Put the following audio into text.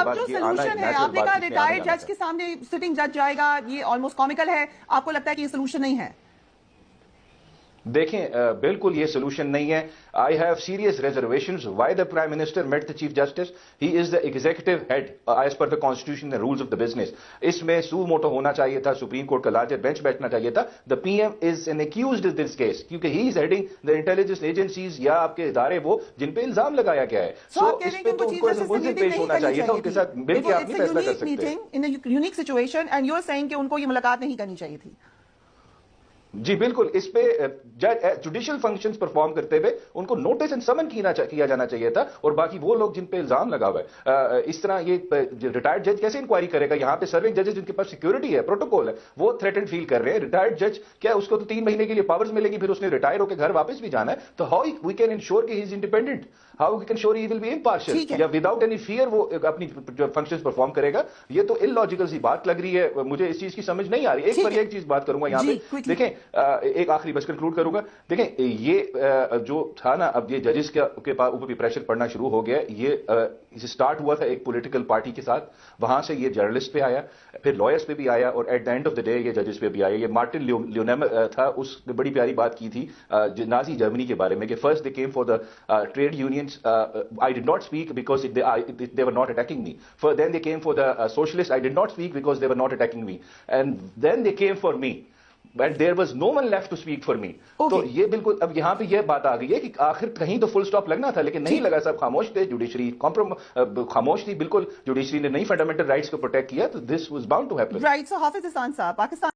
اب جو سلوشن ہے آپ نے کہا ریٹائرڈ جج کے سامنے سٹنگ جج جائے گا، یہ آلموسٹ کامیکل ہے، آپ کو لگتا ہے کہ یہ سلوشن نہیں ہے؟ دیکھیں بالکل یہ سولوشن نہیں ہے. I have serious reservations why the prime minister met the chief justice. He is the executive head as per the constitution and rules of the business. اس میں سو موٹو ہونا چاہیے تھا، سپریم کورٹ کا larger bench بیٹھنا چاہیے تھا. The P M is an accused in this case کیونکہ he is heading the intelligence agencies یا آپ کے ادارے وہ جن پہ الزام لگایا گیا ہے. سو اس پہ تو ان کو ملزم پیش ہونا چاہیے تھا، ان کے ساتھ مل کے آپ نہیں فیصلہ کر سکتے. Unique situation and you are seeing کہ ان کو یہ ملاقات نہیں کرنی چاہیے تھی. جی بالکل، اس پہ جوڈیشل فنکشنز پرفارم کرتے ہوئے ان کو نوٹس اینڈ سمن کیا جانا چاہیے تھا. اور باقی وہ لوگ جن پہ الزام لگا ہوا ہے، اس طرح یہ ریٹائرڈ جج کیسے انکوائری کرے گا؟ یہاں پہ سرونگ ججز جن کے پاس سیکورٹی ہے، پروٹوکول ہے، وہ تھریٹنڈ فیل کر رہے ہیں. ریٹائرڈ جج کیا اس کو تو 3 مہینے کے لیے پاورز ملے گی، پھر اس نے ریٹائر ہو کے گھر واپس بھی جانا ہے. تو ہاؤ وی کین انشور کہ he is independent, how we can sure he will be impartial, یا وداؤٹ اینی فیئر وہ اپنی فنکشنز پرفارم کرے گا؟ یہ تو ان لاجیکل سی بات لگ رہی ہے، مجھے اس چیز کی سمجھ نہیں آ رہی. ایک چیز بات کروں گا یہاں پہ، دیکھیں ایک آخری بس کنکلوڈ کروں گا. دیکھیں یہ جو تھا نا، اب یہ ججز کے اوپر بھی پریشر پڑنا شروع ہو گیا. یہ سٹارٹ ہوا تھا ایک پولیٹیکل پارٹی کے ساتھ، وہاں سے یہ جرنلسٹ پہ آیا، پھر لائرس پہ بھی آیا، اور at the end of the day یہ ججز پہ بھی آیا. یہ مارٹن لیونیم تھا، اس نے بڑی پیاری بات کی تھی نازی جرمنی کے بارے میں کہ first they came for the trade unions. I did not speak because they were not attacking me. Then they came for the socialists. I did not speak because they were not attacking me. And then they came for me. And there was no one left to speak for me. تو یہ بالکل اب یہاں پہ یہ بات آ گئی ہے کہ آخر کہیں تو فل سٹاپ لگنا تھا، لیکن نہیں لگا. سب خاموش تھے، جوڈیشری خاموش تھی بالکل. جوڈیشری نے نہیں فنڈامنٹل رائٹس کو پروٹیکٹ کیا، تو this was bound to happen. Right. So Hafiz Ahsan صاحب، پاکستان